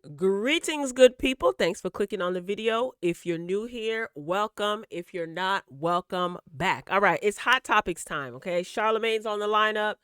Greetings, good people. Thanks for clicking on the video. If you're new here, welcome. If you're not, welcome back. All right, it's hot topics time, okay? Charlemagne's on the lineup.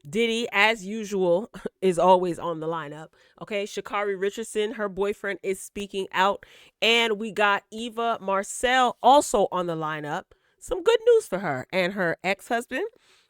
Diddy, as usual, is always on the lineup. Okay, Sha'Carri Richardson, her boyfriend, is speaking out. And we got Eva Marcille also on the lineup. Some good news for her and her ex-husband.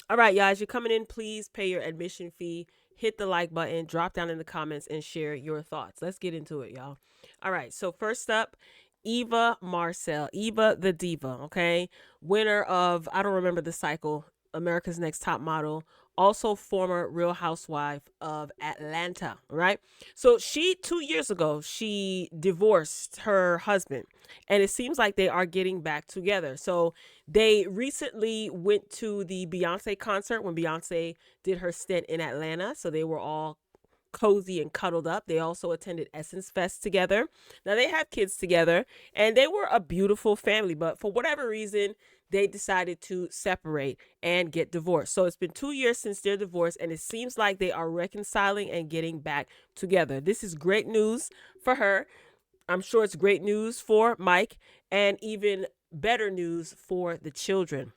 All right, y'all, as you're coming in, please pay your admission fee. Hit the like button, drop down in the comments, and share your thoughts. Let's get into it, y'all. All right, so first up, Eva Marcille, Eva the Diva, okay? Winner of, I don't remember the cycle, America's Next Top Model, also former Real Housewife of Atlanta, right? So she, 2 years ago, she divorced her husband, and it seems like they are getting back together. So they recently went to the Beyonce concert when Beyonce did her stint in Atlanta. So they were all cozy and cuddled up. They also attended Essence Fest together. Now they have kids together and they were a beautiful family, but for whatever reason, they decided to separate and get divorced. So it's been 2 years since their divorce and it seems like they are reconciling and getting back together. This is great news for her. I'm sure it's great news for Mike and even better news for the children.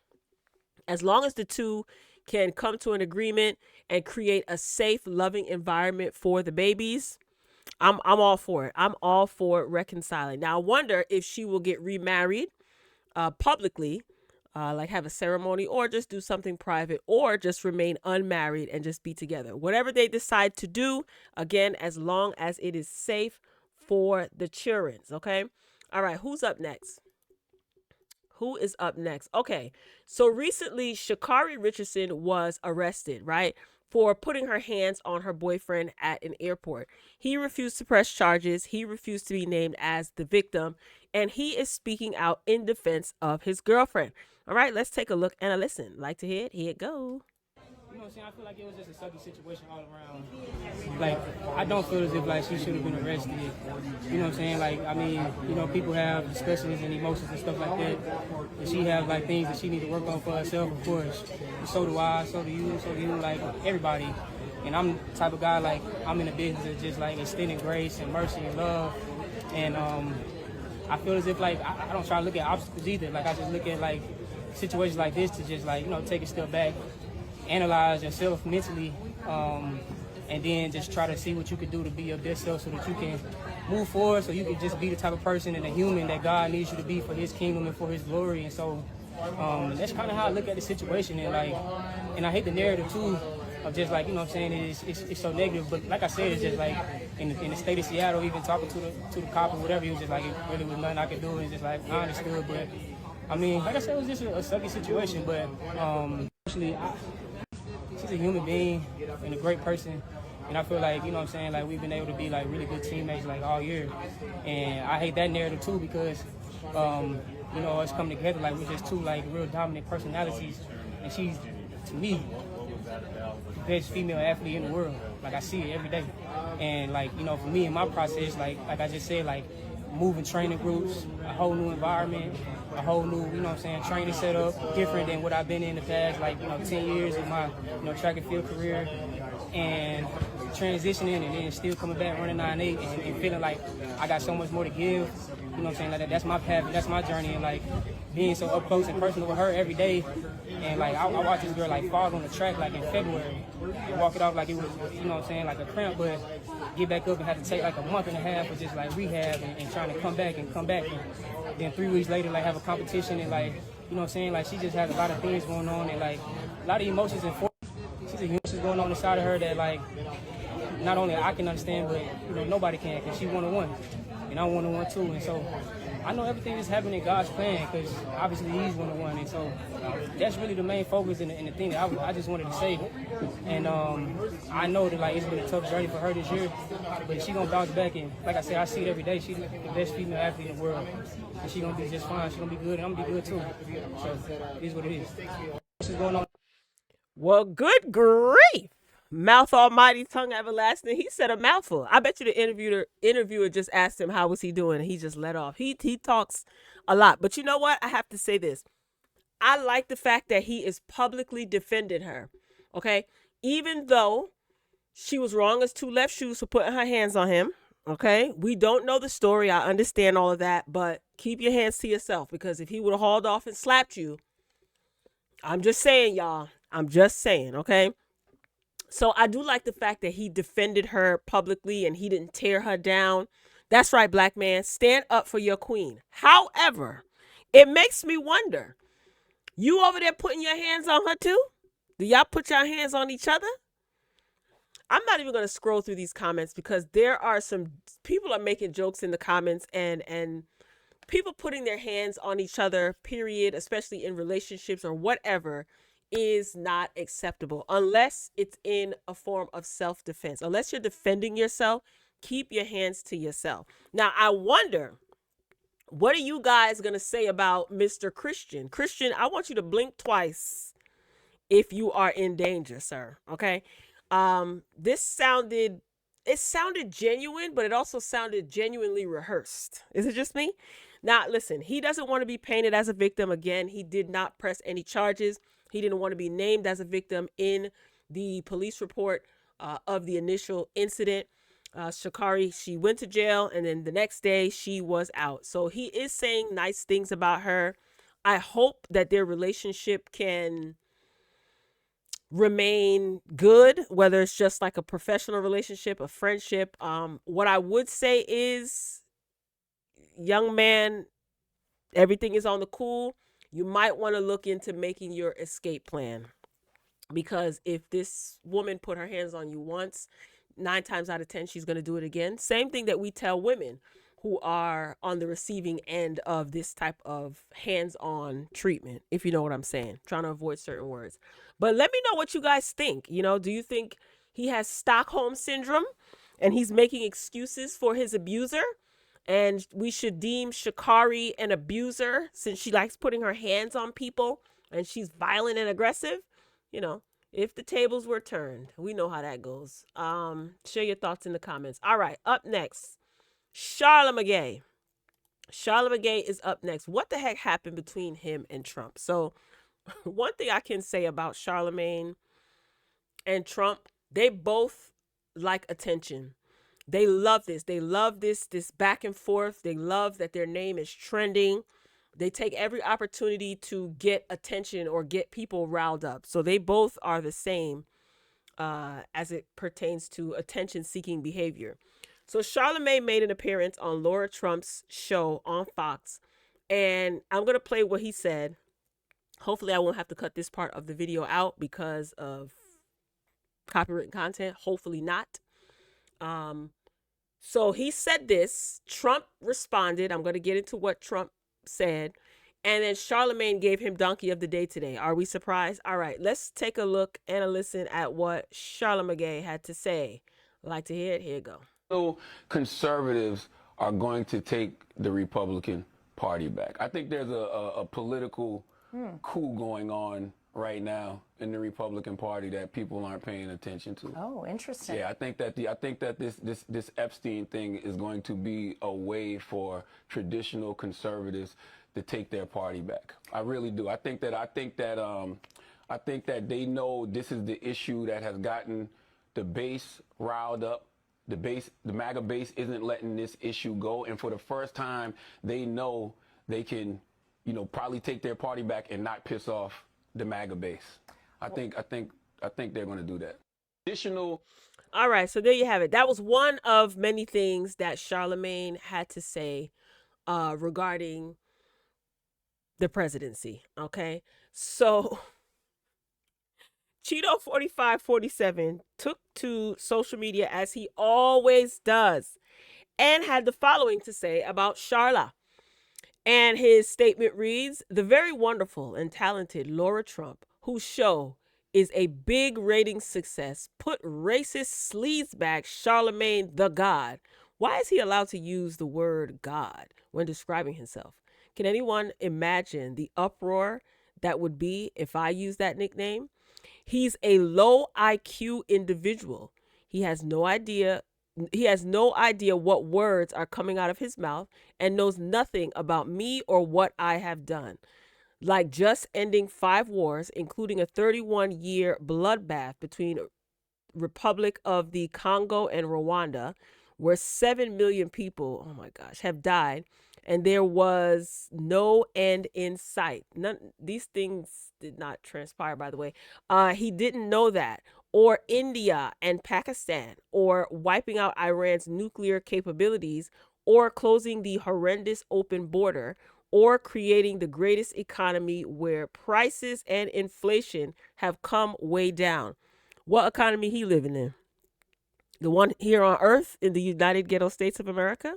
As long as the two can come to an agreement and create a safe, loving environment for the babies, I'm all for it. I'm all for reconciling. Now, I wonder if she will get remarried publicly, like have a ceremony, or just do something private, or just remain unmarried and just be together. Whatever they decide to do, again, as long as it is safe for the children. Okay. All right. Who's up next? Who is up next? Okay. So recently, Sha'Carri Richardson was arrested, right? For putting her hands on her boyfriend at an airport. He refused to press charges. He refused to be named as the victim. And he is speaking out in defense of his girlfriend. All right, let's take a look and a listen. Like to hear it? Here it go. You know what I'm saying? I feel like it was just a sucky situation all around. Like, I don't feel as if, like, she should have been arrested. You know what I'm saying? Like, I mean, you know, people have discussions and emotions and stuff like that. And she have, like, things that she need to work on for herself, of course. And so do I, so do you, like, everybody. And I'm the type of guy, like, I'm in the business of just, like, extending grace and mercy and love. And I feel as if, like, I don't try to look at obstacles either. Like, I just look at, like, situations like this to just, like, you know, take a step back, analyze yourself mentally, and then just try to see what you can do to be your best self so that you can move forward, so you can just be the type of person and a human that God needs you to be for his kingdom and for his glory. And so that's kind of how I look at the situation. And like, and I hate the narrative too of just like, you know what I'm saying, it's so negative. But like I said, it's just like in the state of Seattle, even talking to the cop or whatever, he was just like, it really was nothing I could do. And just like, I understood. But I mean, like I said, it was just a sucky situation. But actually, she's a human being and a great person, and I feel like, you know what I'm saying, like, we've been able to be like really good teammates like all year. And I hate that narrative too, because you know, us coming together, like, we're just two like real dominant personalities, and she's, to me, the best female athlete in the world. Like, I see it every day. And like, you know, for me in my process, like I just said, like, moving training groups, a whole new environment, a whole new, you know what I'm saying, training setup, different than what I've been in the past, like, you know, 10 years of my, you know, track and field career, and transitioning and then still coming back running 9.8 and feeling like I got so much more to give. You know what I'm saying? Like, that's my path, that's my journey, and like being so up close and personal with her every day. And like, I watched this girl like fall on the track like in February and walk it off like it was, you know what I'm saying, like a cramp, but get back up and have to take like a month and a half of just like rehab and trying to come back. And then 3 weeks later, like, have a competition, and like, you know what I'm saying, like, she just has a lot of things going on, and like a lot of emotions and she's a emotions going on inside of her that, like, not only I can understand, but, you know, nobody can, because she's one-on-one and I'm one-on-one too. And so I know everything is happening in God's plan, because obviously he's one-on-one. And so that's really the main focus and the thing that I just wanted to say. And I know that, like, it's been a tough journey for her this year, but she's going to bounce back. And like I said, I see it every day. She's the best female athlete in the world, and she's going to be just fine. She's going to be good, and I'm going to be good too. So it is what it is. What's going on? Well, good grief. Mouth almighty, tongue everlasting. He said a mouthful. I bet you the interviewer just asked him how was he doing, and he just let off. He talks a lot. But you know what? I have to say this. I like the fact that he is publicly defending her. Okay? Even though she was wrong as two left shoes for putting her hands on him. Okay, we don't know the story. I understand all of that, but keep your hands to yourself, because if he would have hauled off and slapped you, I'm just saying, y'all. I'm just saying, okay? So I do like the fact that he defended her publicly and he didn't tear her down. That's right, black man. Stand up for your queen. However, it makes me wonder, you over there putting your hands on her too? Do y'all put your hands on each other? I'm not even going to scroll through these comments, because there are some people are making jokes in the comments, and people putting their hands on each other, period, especially in relationships or whatever, is not acceptable unless it's in a form of self-defense. Unless you're defending yourself, keep your hands to yourself. Now, I wonder, what are you guys going to say about Mr. Christian? Christian, I want you to blink twice if you are in danger, sir. Okay? This sounded genuine, but it also sounded genuinely rehearsed. Is it just me? Now, listen, he doesn't want to be painted as a victim. Again, he did not press any charges. He didn't want to be named as a victim in the police report of the initial incident. Sha'Carri, she went to jail, and then the next day she was out. So he is saying nice things about her. I hope that their relationship can remain good, whether it's just like a professional relationship, a friendship. What I would say is, young man, everything is on the cool. You might want to look into making your escape plan, because if this woman put her hands on you once, 9 times out of 10 she's going to do it again. Same thing that we tell women who are on the receiving end of this type of hands-on treatment, if you know what I'm saying. Trying to avoid certain words. But let me know what you guys think. Do you think he has Stockholm syndrome and he's making excuses for his abuser, and we should deem Sha'Carri an abuser since she likes putting her hands on people and she's violent and aggressive? If the tables were turned, we know how that goes. Share your thoughts in the comments. All right, up next, Charlemagne. Charlemagne is up next. What the heck happened between him and Trump? So one thing I can say about Charlemagne and Trump, they both like attention. They love this. They love this back and forth. They love that their name is trending. They take every opportunity to get attention or get people riled up. So they both are the same as it pertains to attention-seeking behavior. So Charlemagne made an appearance on Laura Trump's show on Fox, and I'm going to play what he said. Hopefully I won't have to cut this part of the video out because of copyright content. Hopefully not. So he said this. Trump responded. I'm going to get into what Trump said. And then Charlemagne gave him Donkey of the Day today. Are we surprised? All right, let's take a look and a listen at what Charlemagne had to say. Like to hear it? Here you go. So conservatives are going to take the Republican Party back. I think there's a political coup going on right now in the Republican Party that people aren't paying attention to. Oh, interesting. Yeah, I think that this Epstein thing is going to be a way for traditional conservatives to take their party back. I really do. I think that they know this is the issue that has gotten the base riled up. The MAGA base isn't letting this issue go, and for the first time, they know they can, probably take their party back and not piss off the MAGA base. I think they're going to do that. Additional. All right, so there you have it. That was one of many things that Charlemagne had to say regarding the presidency. Okay, so Cheeto 4547 took to social media, as he always does, and had the following to say about Charla. And his statement reads, "The very wonderful and talented Laura Trump, whose show is a big rating success, put racist sleazebag Charlemagne the God." Why is he allowed to use the word God when describing himself? Can anyone imagine the uproar that would be if I use that nickname? He's a low IQ individual. He has no idea what words are coming out of his mouth and knows nothing about me or what I have done. Like just ending 5 wars, including a 31-year bloodbath between Republic of the Congo and Rwanda, where 7 million people, oh my gosh, have died, and there was no end in sight. These things did not transpire, by the way. He didn't know that. Or India and Pakistan, or wiping out Iran's nuclear capabilities, or closing the horrendous open border, or creating the greatest economy where prices and inflation have come way down. What economy he living in? The one here on earth in the United Ghetto States of America?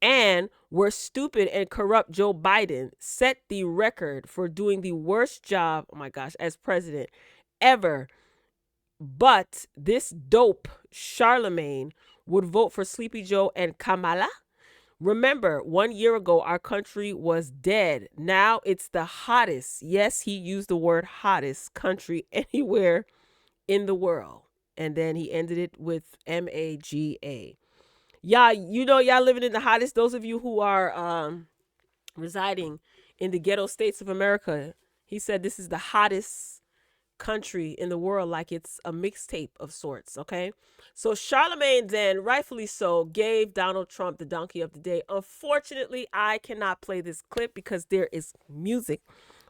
And where stupid and corrupt Joe Biden set the record for doing the worst job, oh my gosh, as president ever. But this dope Charlemagne would vote for Sleepy Joe and Kamala. Remember, 1 year ago, our country was dead. Now it's the hottest, yes, he used the word hottest country anywhere in the world. And then he ended it with MAGA. Yeah, y'all living in the hottest. Those of you who are residing in the ghetto states of America, he said this is the hottest country in the world, like it's a mixtape of sorts. Okay, so Charlemagne then, rightfully so, gave Donald Trump the donkey of the day. Unfortunately, I cannot play this clip because there is music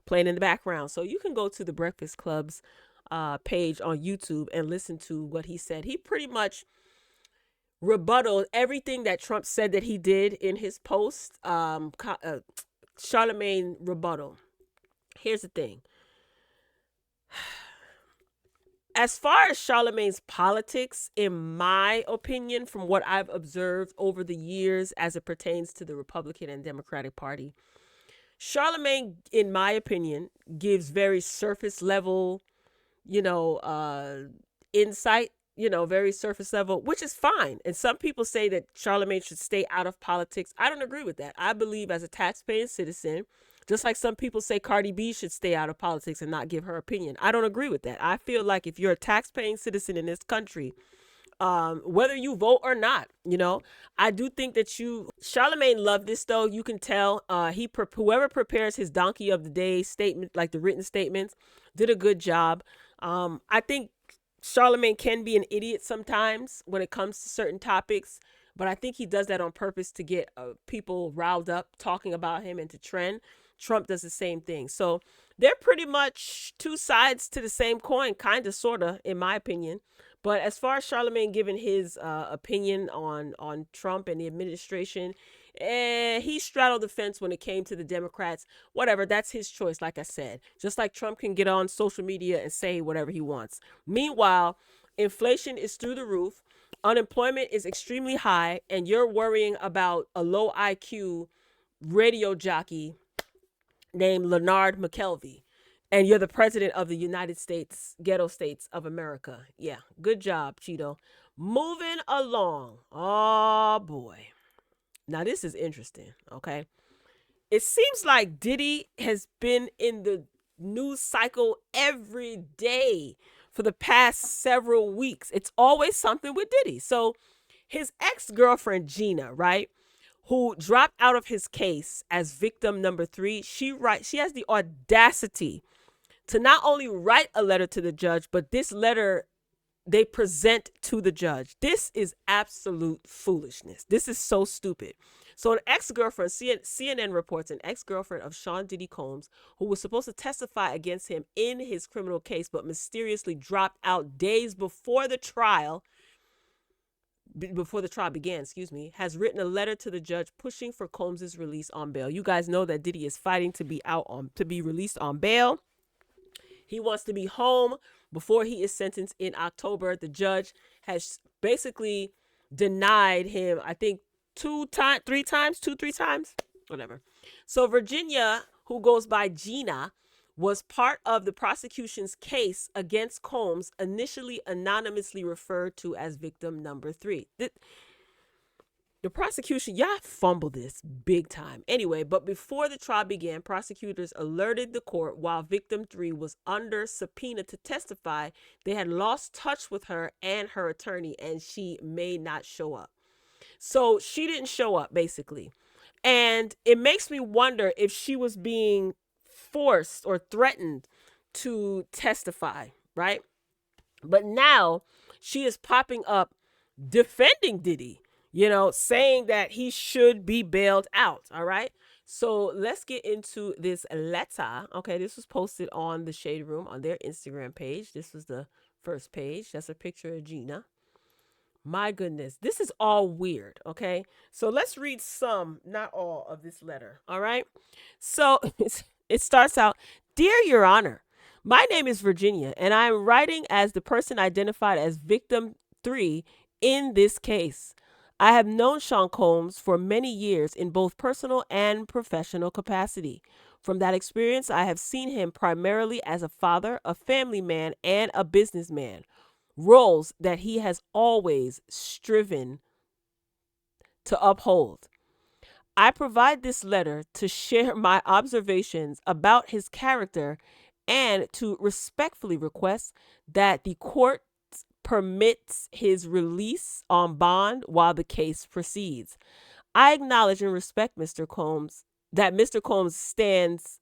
playing in the background, so you can go to the Breakfast Club's page on YouTube and listen to what he said. He pretty much rebutted everything that Trump said that he did in his post. Charlemagne rebuttal. Here's the thing. As far as Charlemagne's politics, in my opinion, from what I've observed over the years as it pertains to the Republican and Democratic Party, Charlemagne, in my opinion, gives very surface level, insight, very surface level, which is fine. And some people say that Charlemagne should stay out of politics. I don't agree with that. I believe as a taxpaying citizen, just like some people say Cardi B should stay out of politics and not give her opinion. I don't agree with that. I feel like if you're a taxpaying citizen in this country, whether you vote or not, I do think that Charlemagne loved this though. You can tell, whoever prepares his donkey of the day statement, like the written statements, did a good job. I think Charlemagne can be an idiot sometimes when it comes to certain topics, but I think he does that on purpose to get people riled up talking about him and to trend. Trump does the same thing. So they're pretty much two sides to the same coin, kind of, sort of, in my opinion. But as far as Charlemagne giving his opinion on Trump and the administration, he straddled the fence when it came to the Democrats. Whatever, that's his choice, like I said. Just like Trump can get on social media and say whatever he wants. Meanwhile, inflation is through the roof. Unemployment is extremely high, and you're worrying about a low IQ radio jockey named Leonard McKelvey, and you're the president of the United States, ghetto states of America. Yeah, good job, Cheeto. Moving along. Oh, boy. Now, this is interesting, okay? It seems like Diddy has been in the news cycle every day for the past several weeks. It's always something with Diddy. So his ex-girlfriend, Gina, right, who dropped out of his case as victim number 3, she has the audacity to not only write a letter to the judge, but this letter they present to the judge. This is absolute foolishness. This is so stupid. So an ex-girlfriend, CNN reports an ex-girlfriend of Sean Diddy Combs, who was supposed to testify against him in his criminal case, but mysteriously dropped out days before the trial began, has written a letter to the judge pushing for Combs' release on bail. You guys know that Diddy is fighting to be released on bail. He wants to be home before he is sentenced in October. The judge has basically denied him, I think, 3 times, whatever. So Virginia, who goes by Gina, was part of the prosecution's case against Combs, initially anonymously referred to as victim number 3. The prosecution, y'all fumbled this big time. Anyway, but before the trial began, prosecutors alerted the court while victim 3 was under subpoena to testify. They had lost touch with her and her attorney, and she may not show up. So she didn't show up, basically. And it makes me wonder if she was being forced or threatened to testify, right? But now she is popping up defending Diddy. saying that he should be bailed out. All right. So let's get into this letter. Okay, this was posted on the Shade Room on their Instagram page. This was the first page. That's a picture of Gina. My goodness, this is all weird. Okay, so let's read some, not all, of this letter. All right. So it starts out, "Dear Your Honor, my name is Virginia, and I am writing as the person identified as victim 3 in this case. I have known Sean Combs for many years in both personal and professional capacity. From that experience, I have seen him primarily as a father, a family man, and a businessman, roles that he has always striven to uphold. I provide this letter to share my observations about his character and to respectfully request that the court permits his release on bond while the case proceeds. I acknowledge and respect Mr. Combs stands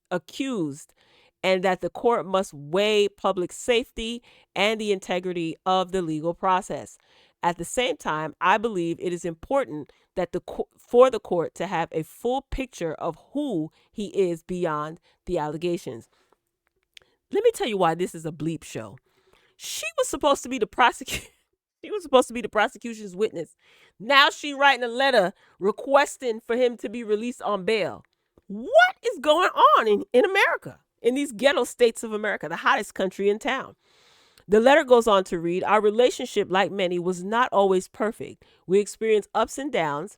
accused and that the court must weigh public safety and the integrity of the legal process. At the same time, I believe it is important that for the court to have a full picture of who he is beyond the allegations." Let me tell you why this is a bleep show. She was supposed to be the prosecutor. She was supposed to be the prosecution's witness. Now she writing a letter requesting for him to be released on bail. What is going on in America, in these ghetto states of America, the hottest country in town? The letter goes on to read, "Our relationship, like many, was not always perfect. We experienced ups and downs,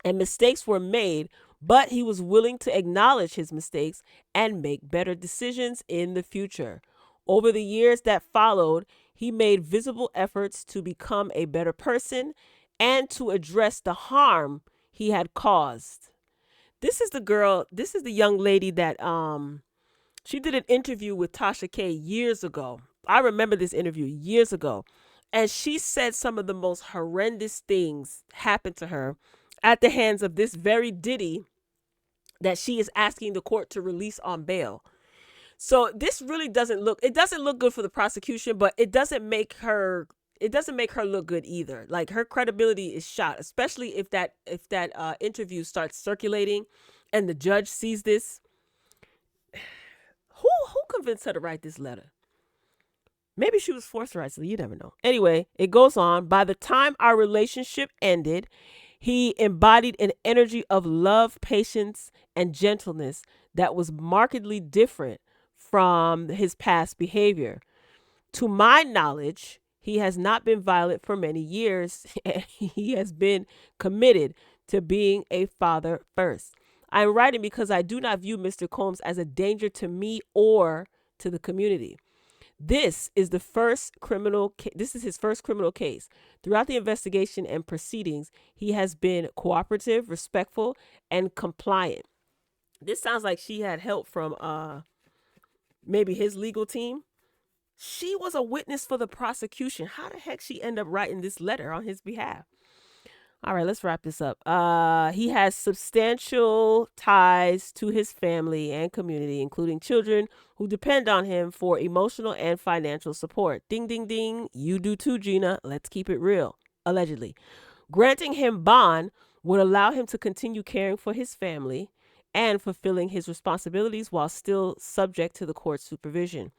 and mistakes were made, but he was willing to acknowledge his mistakes and make better decisions in the future. Over the years that followed, he made visible efforts to become a better person and to address the harm he had caused." This is the young lady that she did an interview with Tasha K years ago. I remember this interview years ago. And she said some of the most horrendous things happened to her at the hands of this very Diddy that she is asking the court to release on bail. So this really doesn't look good for the prosecution, but it doesn't make her look good either. Like, her credibility is shot, especially if that interview starts circulating and the judge sees this. Who convinced her to write this letter? Maybe she was forced to write, so you never know. Anyway, it goes on. "By the time our relationship ended, he embodied an energy of love, patience, and gentleness that was markedly different from his past behavior. To my knowledge, he has not been violent for many years, and he has been committed to being a father first. I am writing because I do not view Mr. Combs as a danger to me or to the community. This is his first criminal case. Throughout the investigation and proceedings, he has been cooperative, respectful, and compliant." This sounds like she had help from maybe his legal team. She was a witness for the prosecution. How the heck she end up writing this letter on his behalf? All right, let's wrap this up. He has substantial ties to his family and community, including children who depend on him for emotional and financial support. Ding, ding, ding. You do too, Gina. Let's keep it real. Allegedly. Granting him bond would allow him to continue caring for his family and fulfilling his responsibilities while still subject to the court's supervision.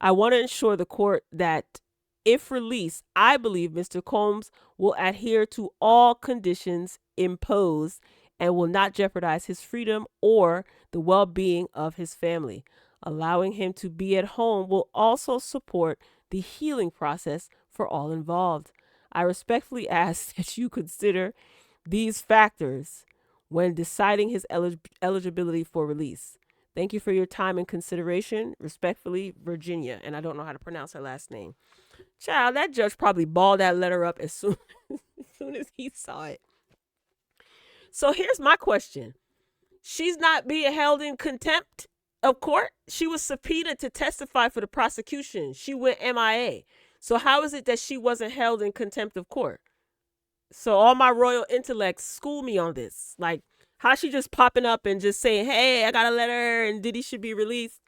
I want to ensure the court that if released, I believe Mr. Combs will adhere to all conditions imposed and will not jeopardize his freedom or the well-being of his family. Allowing him to be at home will also support the healing process for all involved. I respectfully ask that you consider these factors when deciding his eligibility for release. Thank you for your time and consideration. Respectfully, Virginia. And I don't know how to pronounce her last name. Child, that judge probably balled that letter up as soon as he saw it. So here's my question. She's not being held in contempt of court. She was subpoenaed to testify for the prosecution. She went MIA. So how is it that she wasn't held in contempt of court? So all my royal intellects school me on this. Like, how she just popping up and just saying, hey, I got a letter and Diddy should be released.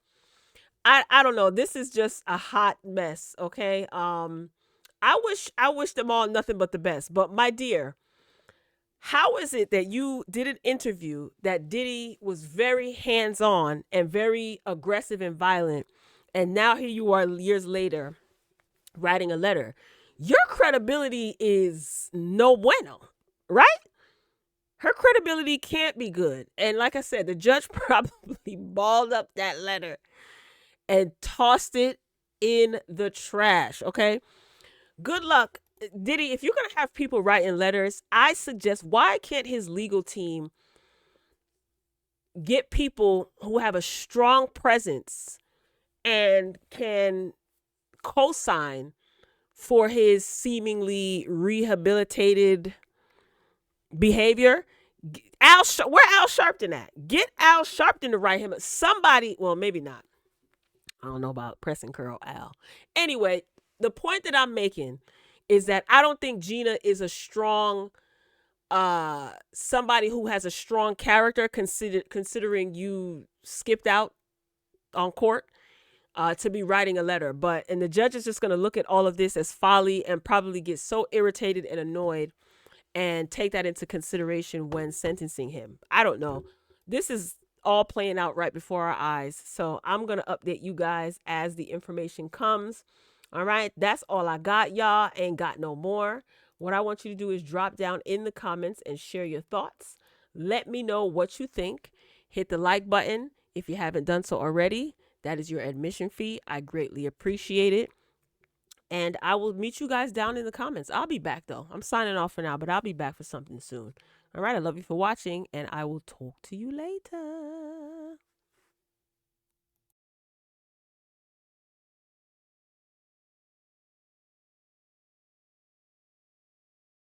I don't know. This is just a hot mess, okay? I wish them all nothing but the best. But my dear, how is it that you did an interview that Diddy was very hands-on and very aggressive and violent, and now here you are years later writing a letter? Your credibility is no bueno, right? Her credibility can't be good. And like I said, the judge probably balled up that letter and tossed it in the trash, okay? Good luck. Diddy, if you're going to have people writing letters, I suggest, why can't his legal team get people who have a strong presence and can co-sign for his seemingly rehabilitated behavior? Where Al Sharpton at? Get Al Sharpton to write him. Somebody, well, maybe not. I don't know about pressing curl Al. Anyway, the point that I'm making is that I don't think GINA is a strong somebody who has a strong character, considering you skipped out on court to be writing a letter. And the judge is just going to look at all of this as folly and probably get so irritated and annoyed and take that into consideration when sentencing him. I don't know. This is all playing out right before our eyes. So I'm going to update you guys as the information comes. All right. That's all I got, y'all. Ain't got no more. What I want you to do is drop down in the comments and share your thoughts. Let me know what you think. Hit the like button if you haven't done so already. That is your admission fee. I greatly appreciate it. And I will meet you guys down in the comments. I'll be back, though. I'm signing off for now, but I'll be back for something soon. All right. I love you for watching, and I will talk to you later.